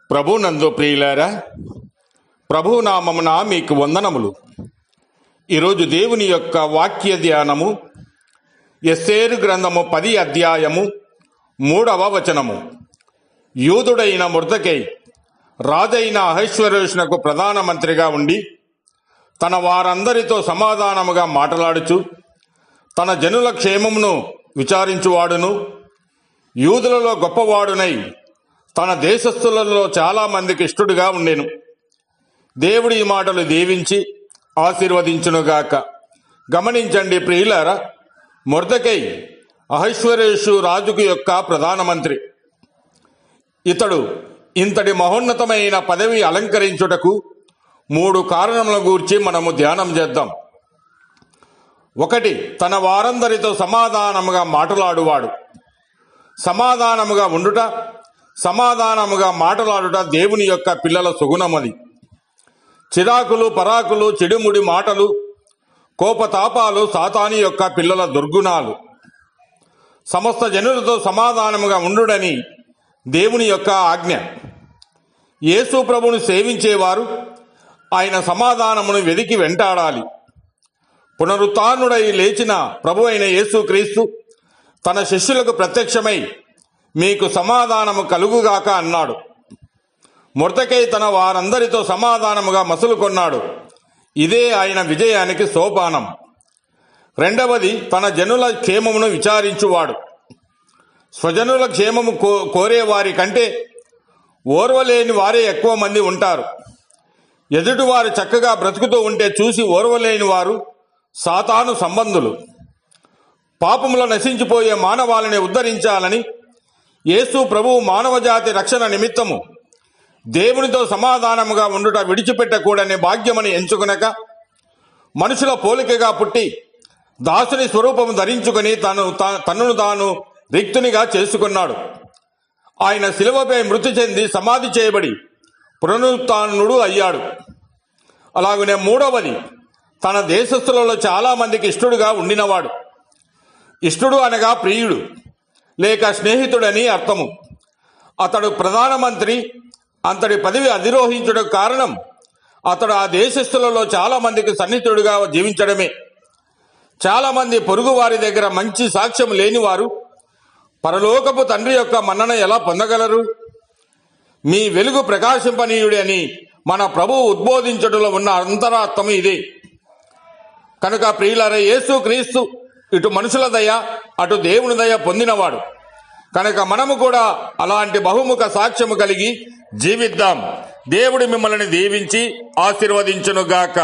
ప్రభునందు ప్రియులారా, ప్రభునామమున మీకు వందనములు. ఈరోజు దేవుని యొక్క వాక్య ధ్యానము ఎస్తేరు గ్రంథము 10 అధ్యాయము 3వ వచనము. యూదుడైన మొర్దెకై రాజైన అహష్వేరోషునకు ప్రధానమంత్రిగా ఉండి తన వారందరితో సమాధానముగా మాట్లాడుచు తన జనుల క్షేమమును విచారించువాడును, యూదులలో గొప్పవాడునై తన దేశస్థులలో చాలా మందికి ఇష్టడుగా ఉండెను. దేవుడి ఈ మాటలు దీవించి ఆశీర్వదించునుగాక. గమనించండి ప్రియులారా, మొర్దెకై అహష్వేరోషు రాజుకు యొక్క ప్రధానమంత్రి. ఇతడు ఇంతటి మహోన్నతమైన పదవి అలంకరించుటకు 3 కారణముల గూర్చి మనము ధ్యానం చేద్దాం. 1, తన వారందరితో సమాధానముగా మాట్లాడువాడు. సమాధానముగా ఉండుట, సమాధానముగా మాట్లాడుట దేవుని యొక్క పిల్లల సుగుణమది. చిరాకులు, పరాకులు, చెడుముడి మాటలు, కోపతాపాలు సాతాని యొక్క పిల్లల దుర్గుణాలు. సమస్త జనులతో సమాధానముగా ఉండుడని దేవుని యొక్క ఆజ్ఞ. యేసు ప్రభువును సేవించేవారు ఆయన సమాధానమును వెదికి వెంటాడాలి. పునరుత్థానుడై లేచిన ప్రభు అయిన యేసుక్రీస్తు తన శిష్యులకు ప్రత్యక్షమై మీకు సమాధానము కలుగుగాక అన్నాడు. మొర్దెకై తన వారందరితో సమాధానముగా మసులుకొన్నాడు. ఇదే ఆయన విజయానికి సోపానం. 2, తన జనుల క్షేమమును విచారించువాడు. స్వజనుల క్షేమము కోరేవారి కంటే ఓర్వలేని వారే ఎక్కువ మంది ఉంటారు. ఎదుటివారు చక్కగా బ్రతుకుతూ ఉంటే చూసి ఓర్వలేని వారు సాతాను సంబంధులు. పాపములో నశించిపోయే మానవాళిని ఉద్ధరించాలని యేసు ప్రభువు మానవజాతి రక్షణ నిమిత్తము దేవునితో సమాధానముగా ఉండుట విడిచిపెట్టకూడని భాగ్యమని ఎంచుకునక మనుషుల పోలికగా పుట్టి దాసుని స్వరూపము ధరించుకుని తనను తాను రిక్తునిగా చేసుకున్నాడు. ఆయన శిలువపై మృతి చెంది సమాధి చేయబడి పునరుత్థానుడు అయ్యాడు. అలాగనే 3, తన దేశస్థులలో చాలా మందికి ఇష్టడుగా ఉండినవాడు. ఇష్టడు అనగా ప్రియుడు లేక స్నేహితుడని అర్థము. అతడు ప్రధానమంత్రి అంతటి పదవి అధిరోహించుటకు కారణం అతడు ఆ దేశస్థులలో చాలా మందికి సన్నిహితుడుగా జీవించడమే. చాలా మంది పొరుగు వారి దగ్గర మంచి సాక్ష్యం లేనివారు పరలోకపు తండ్రి యొక్క మన్నన ఎలా పొందగలరు? మీ వెలుగు ప్రకాశింపనీయుడి అని మన ప్రభువు ఉద్బోధించడంలో ఉన్న అంతరార్థం ఇదే. కనుక ప్రియులారా, యేసు క్రీస్తు ఇటు మనుషుల దయ అటు దేవుని దయ పొందినవాడు. కనుక మనము కూడా అలాంటి బహుముఖ సాక్ష్యము కలిగి జీవిద్దాం. దేవుడు మిమ్మల్ని దీవించి ఆశీర్వదించునుగాక.